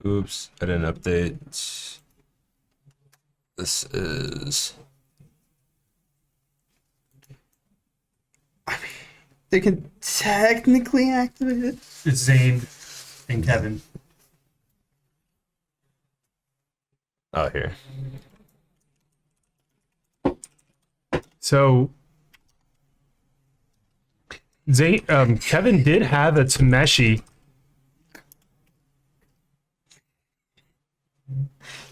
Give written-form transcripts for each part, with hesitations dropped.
Oops, I didn't update. This is... They can technically activate it. It's Zane and Kevin. Oh, here. So Zane, Kevin did have a Tameshi.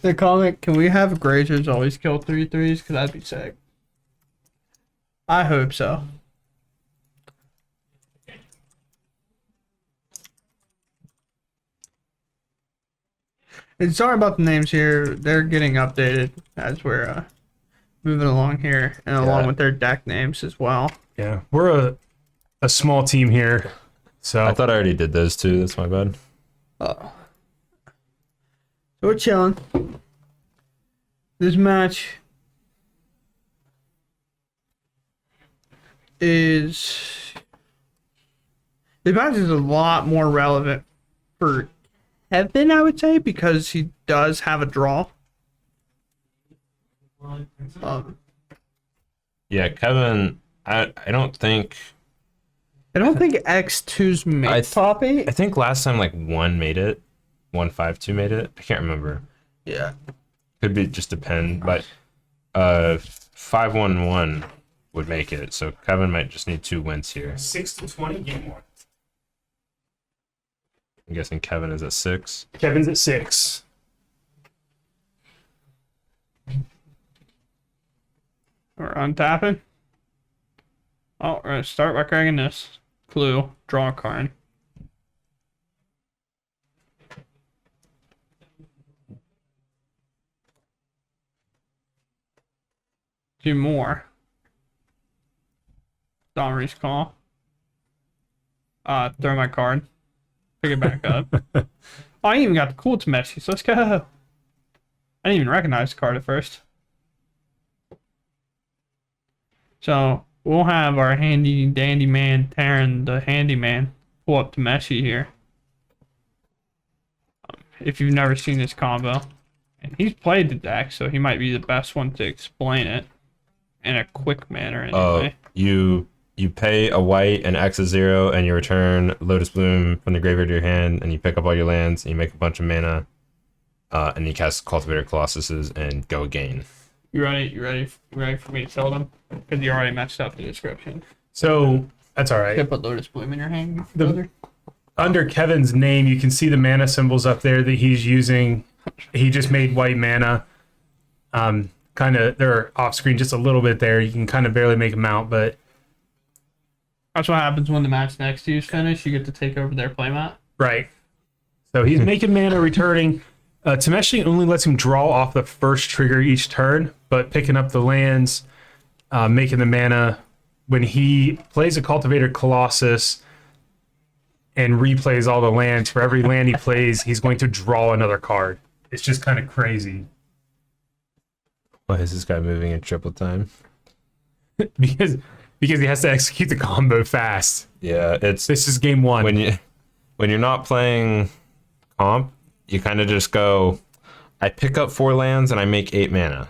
The comment, can we have Grazers always kill 3/3s? Because that'd be sick. I hope so. And sorry about the names here. They're getting updated as we're moving along here, and along with their deck names as well. Yeah, we're a small team here, so I thought I already did those two. That's my bad. So we're chilling. This match is a lot more relevant for Kevin, I would say, because he does have a draw. Yeah, Kevin, I don't think X2's made top 8. I think last time like 1 made it. 152 made it. I can't remember. Yeah. Could be just depend, but 511 would make it. So Kevin might just need 2 wins here. 6 to 20 game 1. I'm guessing Kevin is at 6. Kevin's at 6. We're untapping. Oh, we're gonna start by cracking this. Clue. Draw a card. Do more. Domry's call. Throw my card. Pick it back up. Oh, I ain't even got the cool Tameshi, so let's go. I didn't even recognize the card at first. So we'll have our handy dandy man, Taryn the handyman, pull up Tameshi here. If you've never seen this combo. And he's played the deck, so he might be the best one to explain it in a quick manner anyway. You pay a white and X is 0, and you return Lotus Bloom from the graveyard to your hand, and you pick up all your lands, and you make a bunch of mana, and you cast Cultivator Colossuses and go again. You ready for me to tell them? Because you already matched up the description. So that's all right. You put Lotus Bloom in your hand, Under Kevin's name, you can see the mana symbols up there that he's using. He just made white mana. Kind of, they're off screen just a little bit there. You can kind of barely make them out, but that's what happens when the match next to you is finished. You get to take over their playmat. right. So he's making mana, returning. Tameshi only lets him draw off the first trigger each turn, but picking up the lands, making the mana. When he plays a Cultivator Colossus and replays all the lands, for every land he plays, he's going to draw another card. It's just kind of crazy. Why is this guy moving in triple time? because he has to execute the combo fast. Yeah, This is game 1. When you're not playing comp, you kind of just go, I pick up 4 lands and I make 8 mana.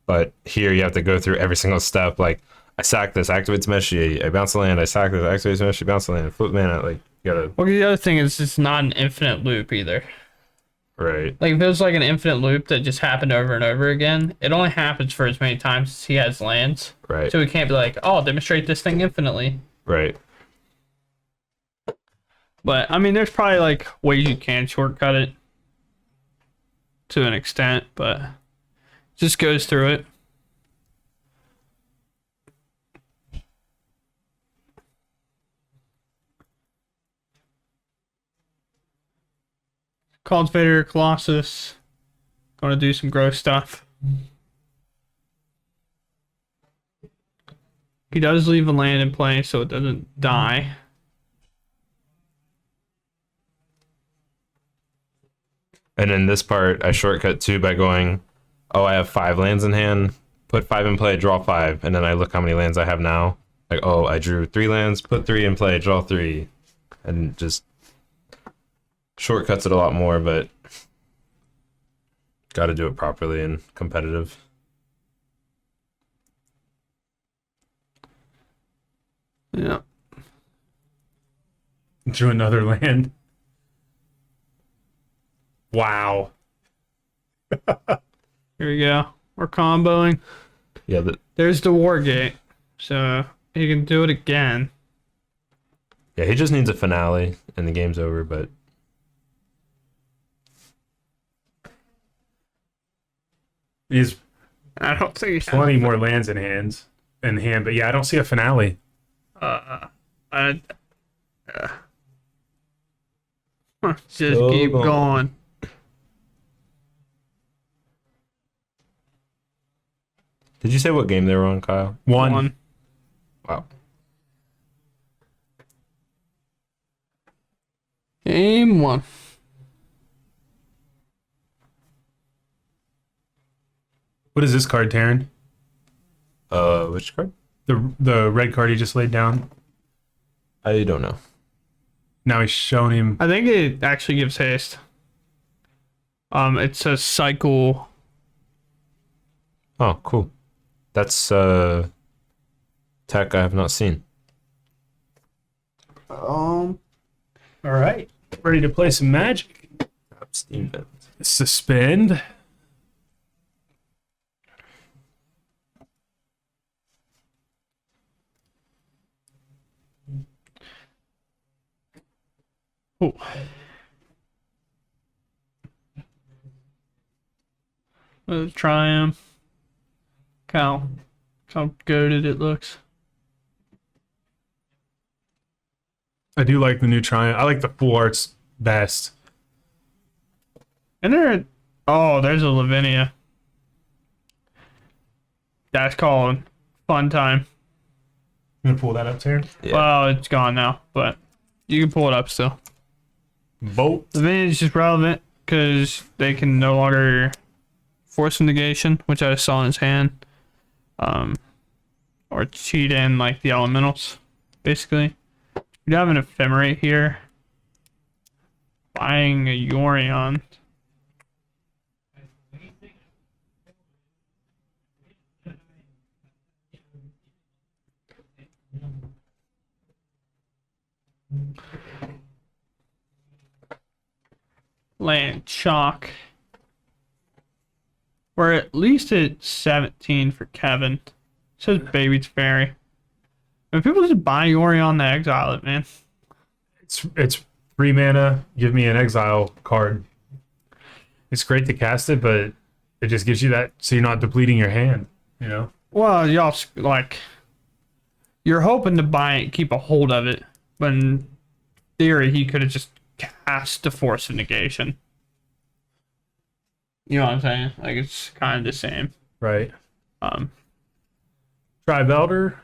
But here you have to go through every single step. Like, I sack this, activate Tameshi, I bounce the land, I sack this, activate Tameshi, bounce the land, flip mana. Like, you gotta. Well, the other thing is it's not an infinite loop either. Right. Like, if it was like an infinite loop that just happened over and over again, it only happens for as many times as he has lands. Right. So we can't be like, oh, demonstrate this thing infinitely. Right. But, I mean, there's probably, like, ways you can shortcut it to an extent, but just goes through it. Cultivator Colossus. Gonna do some gross stuff. He does leave a land in play so it doesn't die. And in this part, I shortcut 2 by going, oh, I have 5 lands in hand, put 5 in play, draw 5, and then I look how many lands I have now. Like, oh, I drew 3 lands, put 3 in play, draw 3, and just shortcuts it a lot more, but Got to do it properly and competitive. Yeah. Drew another land. Wow. Here we go. We're comboing. Yeah, There's the war gate. So he can do it again. yeah. He just needs a finale, and the game's over. But He's I don't think he has. plenty more lands in hand, but yeah, I don't see a finale. Just So keep going. going. did you say what game they were on, Kyle? One. Wow. Game 1. What is this card, Taryn? Which card? The red card he just laid down. I don't know. Now he's showing him. I think it actually gives haste. It's a cycle. Oh, cool. That's tech I have not seen. All right, ready to play some Magic. Steam Vent. Suspend. Oh. Let's try him. How goated it looks. I do like the new Triumph. I like the full arts best. And there's a Lavinia. That's called Fun Time. You gonna pull that up, Taryn? Yeah. Well, it's gone now, but you can pull it up still. Vote. Lavinia is just relevant because they can no longer force negation, which I saw in his hand. Or cheat in like the elementals, basically. You have an ephemerate here. Buying a Yorion. Land chalk. We're at least at 17 for Kevin. It says Baby's Fairy. And people just buy Yorion to exile it, man. It's 3 mana. Give me an exile card. It's great to cast it, but it just gives you that so you're not depleting your hand. You know. Well, y'all like you're hoping to buy it, keep a hold of it. But in theory, he could have just cast the Force of Negation. You know what I'm saying? Like it's kind of the same. Right. Tribe Elder.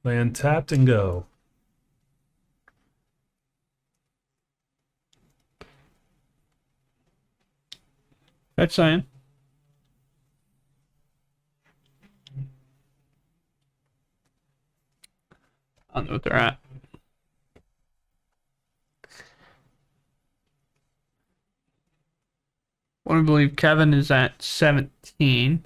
Land tapped and go. That's saying. I don't know what they're at. I want to believe Kevin is at 17.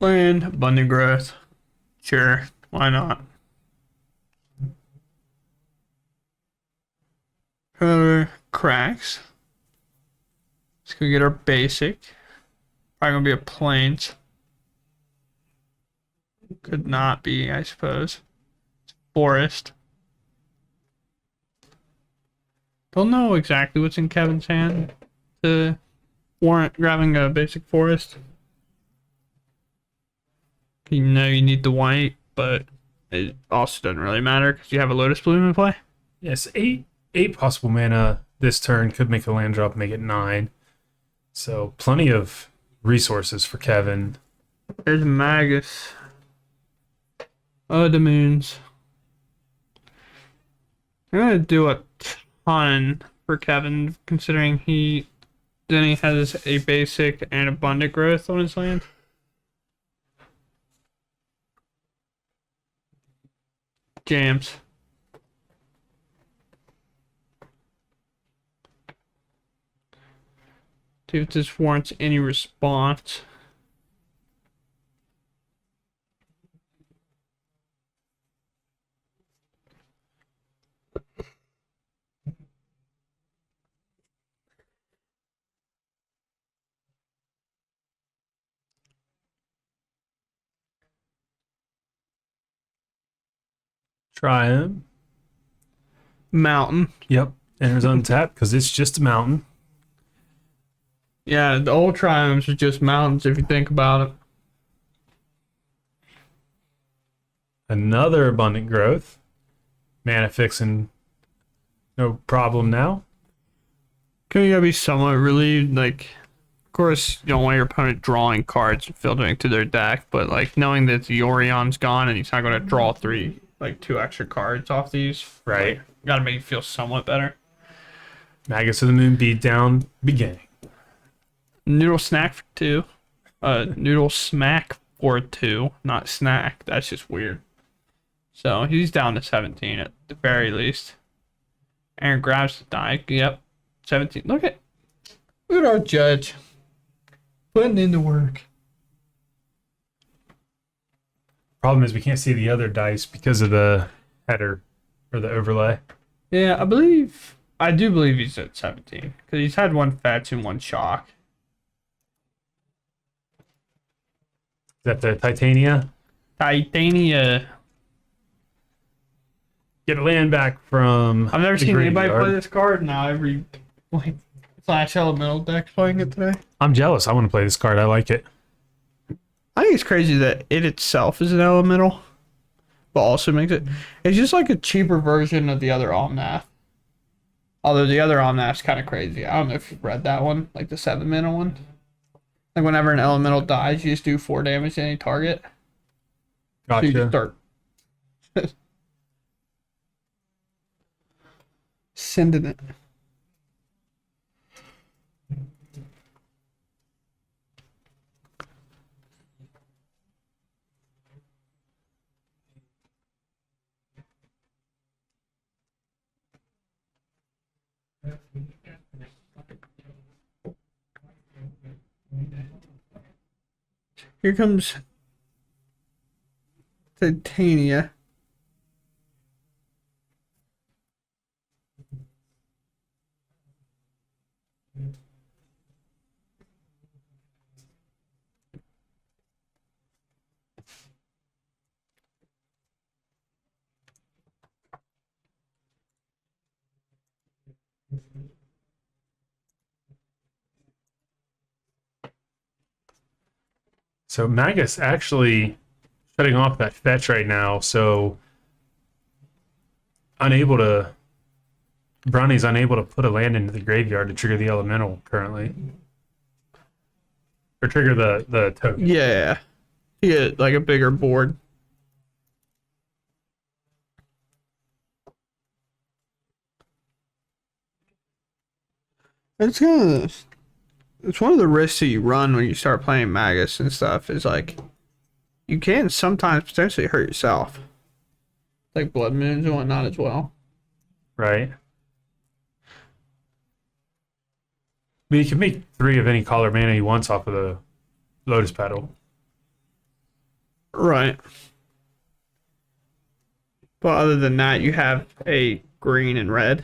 Land, abundant growth. Sure, why not? Cracks. Let's go get our basic. Probably gonna be a plains. Could not be, I suppose. It's forest. Don't know exactly what's in Kevin's hand to warrant grabbing a basic forest. You know you need the white, but it also doesn't really matter because you have a Lotus Bloom in play. Yes, eight possible mana this turn could make a land drop, make it 9. So plenty of resources for Kevin. There's Magus. Oh, the moons. I'm gonna do a ton for Kevin, considering he Then he has a basic and abundant growth on his land. Jams. See if this warrants any response. Try him. Mountain. Yep. Enters untapped because it's just a mountain. Yeah, the old triomes are just mountains if you think about it. Another abundant growth. Mana fixing, no problem now. You gotta be somewhat relieved. Like, of course, you don't want your opponent drawing cards and filtering to their deck, but like knowing that the Orion's gone and he's not gonna draw two extra cards off these, Right. Gotta make you feel somewhat better. Magus of the Moon beat down beginning. Noodle snack for 2. Noodle smack for 2, not snack. That's just weird. So he's down to 17 at the very least. Aaron grabs the die. Yep. 17. Look at our judge. Putting in the work. Problem is we can't see the other dice because of the header or the overlay. Yeah, I do believe he's at 17. Because he's had one fetch and one shock. Is that the Titania? Titania. Get a land back from. I've never the seen anybody graveyard. play this card. Now every Flash Elemental deck playing it today. I'm jealous. I want to play this card. I like it. I think it's crazy that it itself is an elemental, but also makes it. It's just like a cheaper version of the other Omnath. Although the other Omnath's kind of crazy. I don't know if you've read that one, like the 7-mana one. Like whenever an elemental dies, you just do 4 damage to any target. Gotcha. So you just start sending it. Here comes Titania. So Magus actually shutting off that fetch right now. So Brownie's unable to put a land into the graveyard to trigger the elemental currently. Or trigger the token. Yeah. You get like a bigger board. It's kind of it's one of the risks that you run when you start playing Magus and stuff is like you can sometimes potentially hurt yourself. Like blood moons and whatnot as well. Right. I mean, you can make 3 of any color mana he wants off of the Lotus Petal. Right. But other than that, you have a green and red.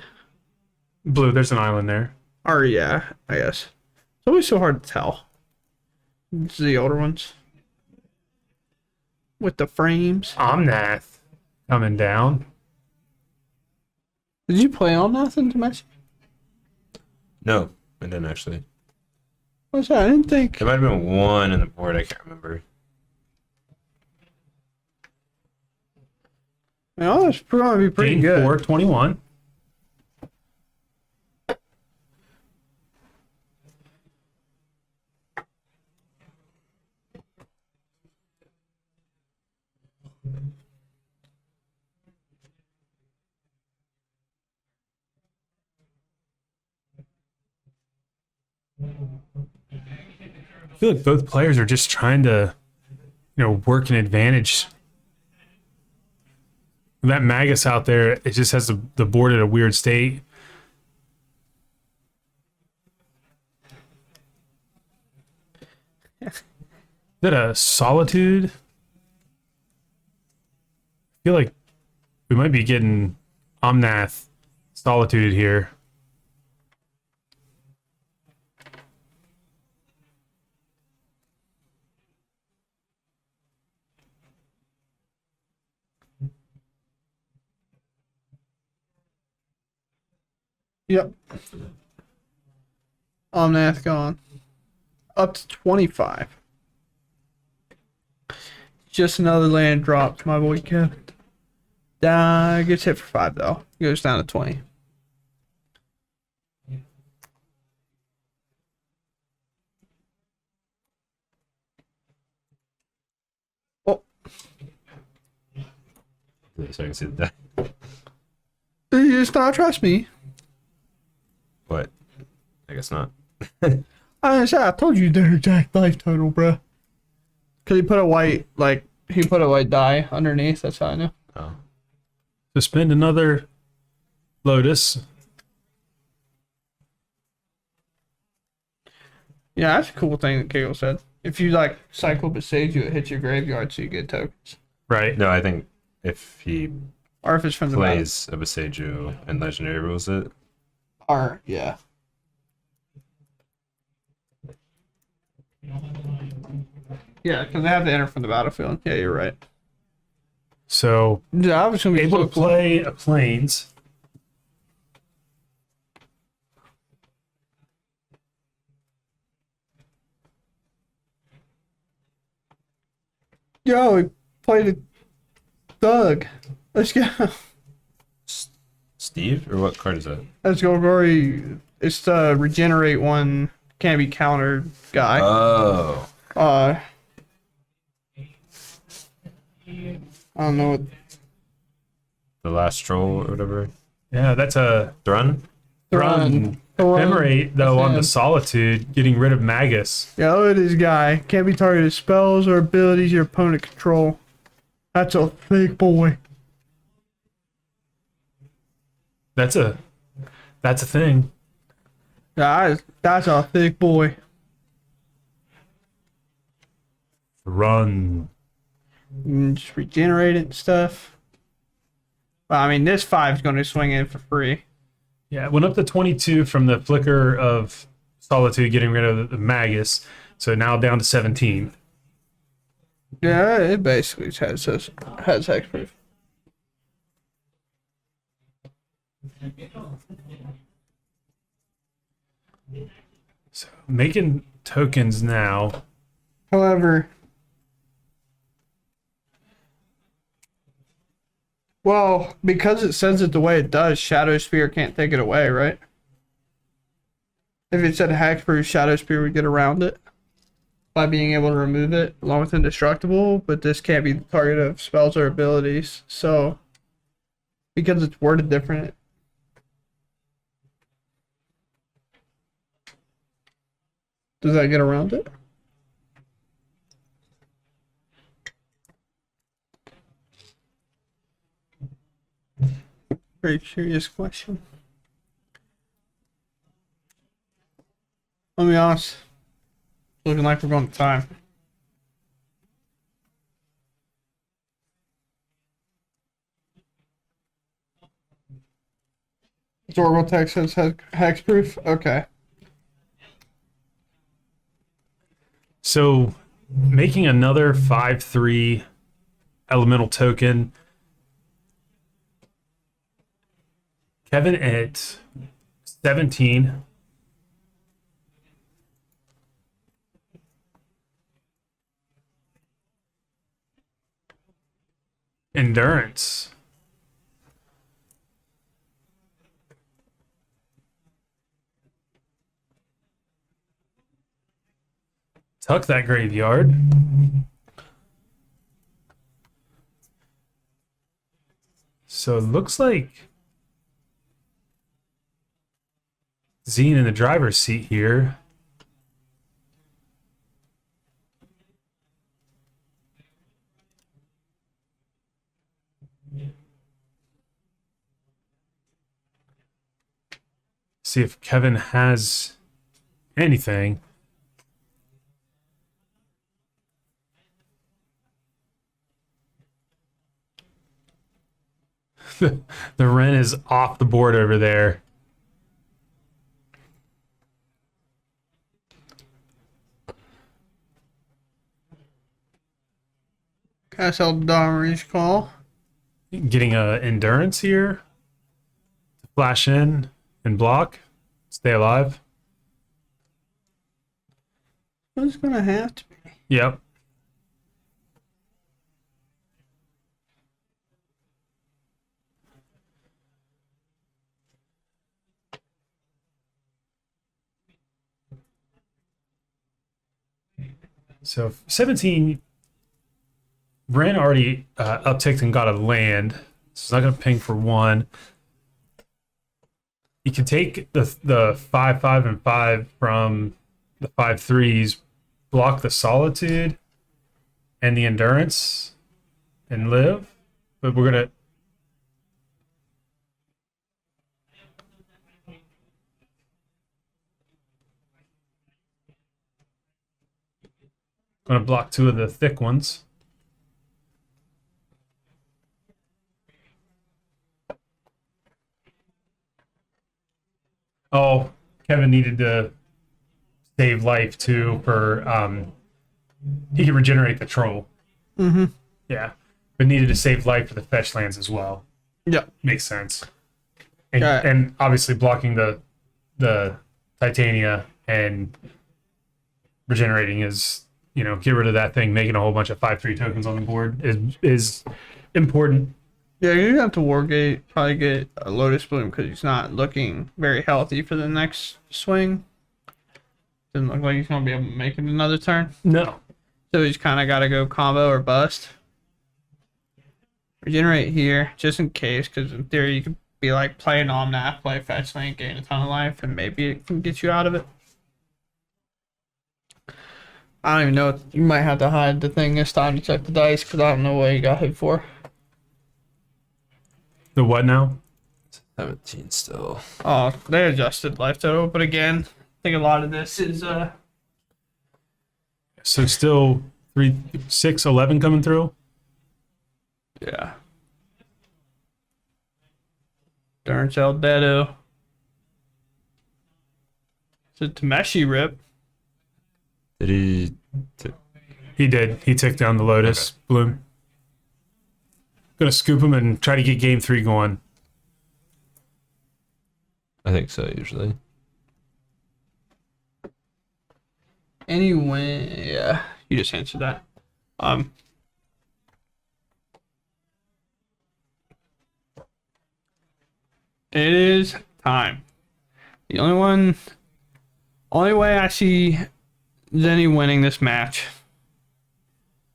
Blue, there's an island there. Or yeah, I guess. It's always so hard to tell. It's the older ones. With the frames. Omnath coming down. Did you play on nothing to mention? No, I didn't actually. What's that? I didn't think. There might have been one in the board. I can't remember. Well, that's probably pretty Game good. 421. I feel like both players are just trying to, work an advantage. That Magus out there, it just has the board at a weird state. Is that a Solitude? I feel like we might be getting Omnath Solitude here. Yep. Omnath gone. Up to 25. Just another land drop, my boy Kevin. Gets hit for 5 though. Goes down to 20. Oh, So I can see the deck. you just not trust me. What? I guess not. I told you their exact life total, bro. Cause he put a white die underneath. That's how I knew. Oh. To spend another Lotus. Yeah, that's a cool thing that Kegel said. If you cycle Besage you, it hits your graveyard, so you get tokens. Right. No, I think if he Or if it's from the plays a Beseju and Legendary rules it. Or yeah. Yeah, because they have to enter from the battlefield. Yeah, you're right. So Yeah, I was gonna be able to play a Plains. Yo, we played a Thug. Let's go. Steve? Or what card is that? Let's go, Rory. It's the regenerate one, can't be countered guy. Oh. I don't know what The last troll or whatever. Yeah, that's a Thrun? Thrun. Ephemerate, though, on the Solitude, getting rid of Magus. Yeah, look at this guy. Can't be targeted spells or abilities your opponent control. That's a thick boy. That's a thing. Yeah, that's a thick boy. Run. You can just regenerate it and stuff. Well, I mean, this 5 is going to swing in for free. Yeah, it went up to 22 from the flicker of Solitude getting rid of the Magus. So now down to 17. Yeah, it basically has hexproof. So making tokens now. However, well, because it sends it the way it does, Shadow Spear can't take it away, right? If it said hexproof, Shadow Spear would get around it by being able to remove it along with Indestructible, but this can't be the target of spells or abilities. So, because it's worded different, does that get around it? Very curious question. Let me be honest. Looking like we're going to time. Zorgal text says hexproof? Okay. So making another 5/3 elemental token. Kevin at 17. Endurance. Tuck that graveyard. So it looks like Zine in the driver's seat here. See if Kevin has anything. The Ren is off the board over there. Castle Dharma's call. Getting a endurance here. Flash in and block. Stay alive. What's gonna have to be? Yep. So 17, Ren already upticked and got a land. So it's not going to ping for 1. You can take the 5, 5, and 5 from the 5 threes, block the solitude and the endurance, and live. But we're going to block 2 of the thick ones. Oh, Kevin needed to save life too for he can regenerate the troll. Mm-hmm. Yeah. But needed to save life for the fetch lands as well. Yeah. Makes sense. And, Yeah. and obviously blocking the Titania and regenerating is, you know, get rid of that thing, making a whole bunch of 5/3 tokens on the board is important. Yeah, you have to Wargate, probably get a Lotus Bloom because he's not looking very healthy for the next swing. Doesn't look like he's going to be able to make it another turn. No. So he's kind of got to go combo or bust. Regenerate here, just in case, because in theory you could be like, play an Omnath, play Fetch Lane, gain a ton of life, and maybe it can get you out of it. I don't even know. You might have to hide the thing this time to check the dice, because I don't know what you got hit for. The what now? 17 still. Oh, they adjusted life total, but again, I think a lot of this is So still 3, 6, 11 coming through. yeah. Darn El Dedo. It's a Tameshi rip. Did he? He did. He took down the Lotus Bloom. Gonna scoop him and try to get game 3 going. I think so, usually. Anyway, yeah, you just answered that. It is time. The only way I see Zenny winning this match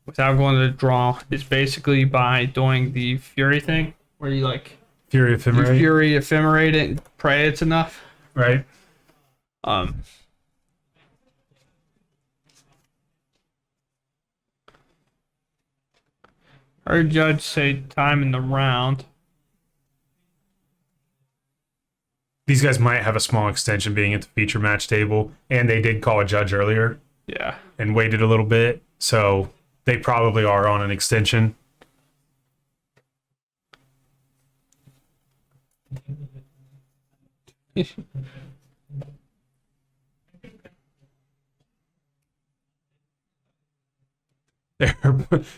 without going to the draw is basically by doing the Fury thing, where you like Fury you Ephemerate. Fury ephemerate it and pray it's enough. Right. Heard judge say time in the round. These guys might have a small extension being at the feature match table, and they did call a judge earlier Yeah. and waited a little bit, so they probably are on an extension.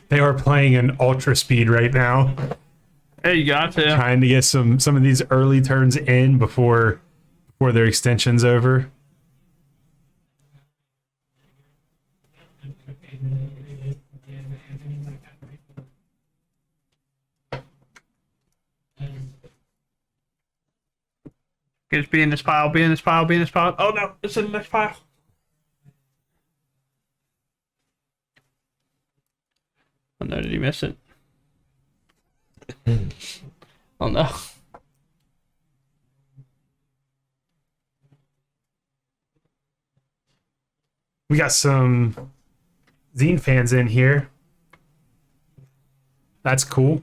They are playing in ultra speed right now, Hey, you got to. trying to get some of these early turns in before their extension's over. Just be in this pile, be in this pile, be in this pile. Oh no, it's in the next pile. Oh no, did he miss it? Oh no. We got some Zine fans in here. That's cool.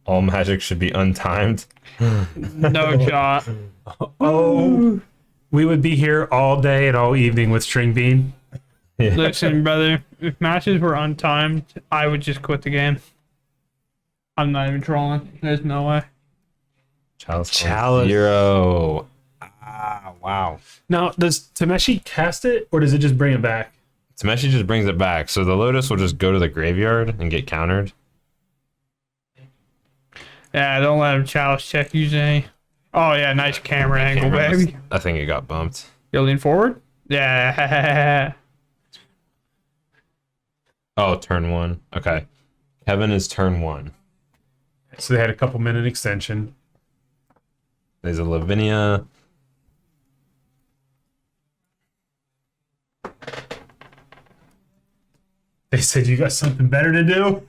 All magic should be untimed. No shot. Oh, we would be here all day and all evening with String Bean. Listen, brother, if matches were untimed, I would just quit the game. I'm not even trolling. There's no way. Chalice. 0. Ah, wow. Now, does Tameshi cast it, or does it just bring it back? Tameshi just brings it back, so the Lotus will just go to the graveyard and get countered. Yeah, don't let him chalice check usually. Oh yeah, nice camera angle, baby. I think it got bumped. You lean forward? Yeah. Oh, turn 1. Okay. Kevin is turn 1. So they had a couple minute extension. There's a Lavinia. They said you got something better to do.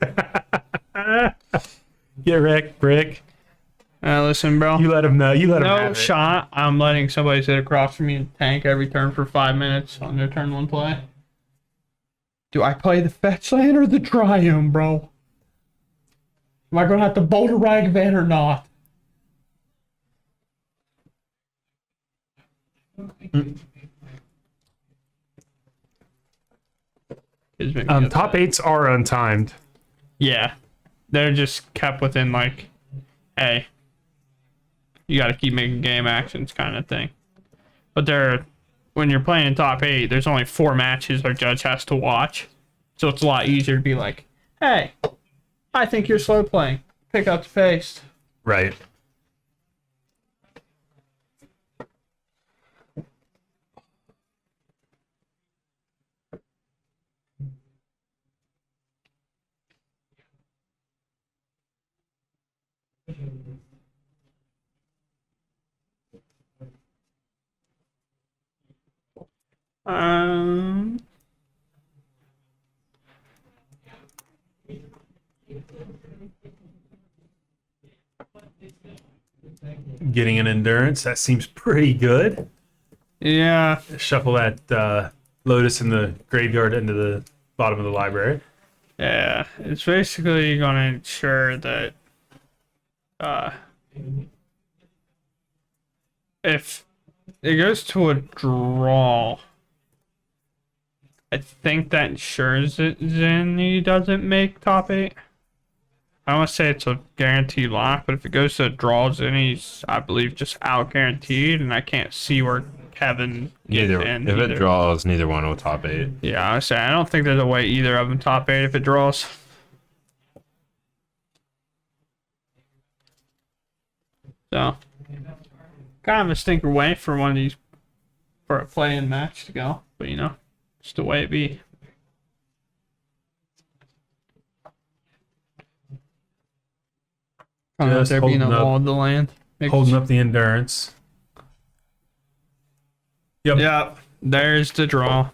Get wrecked, Brick. Listen, bro. You let him know. You let him No have it. shot. I'm letting somebody sit across from me and tank every turn for 5 minutes on their turn 1 play. Do I play the fetch land or the triumph, bro? Am I gonna have to boulder rag that or not? Top 8s are untimed. Yeah, they're just kept within like, hey, you got to keep making game actions kind of thing. But they're when you're playing top 8, there's only 4 matches our judge has to watch, so it's a lot easier to be like, hey, I think you're slow playing. Pick up the pace. Right. Um. Getting an endurance, that seems pretty good. Yeah. Shuffle that Lotus in the graveyard into the bottom of the library. Yeah. It's basically going to ensure that if it goes to a draw, I think that ensures that Zenny doesn't make top 8. I don't want to say it's a guaranteed lock, but if it goes to a draw, Zenny's, I believe, just out guaranteed, and I can't see where Kevin gets Neither. in. If either. it draws, neither one will top 8. Yeah, I say I don't think there's a way either of them top 8 if it draws. So, kind of a stinker way for one of these for a play-in match to go, but you know, just the way it be. Just There being a holding up- law of the land. Holding up the endurance. Yep. Yep, there's the draw.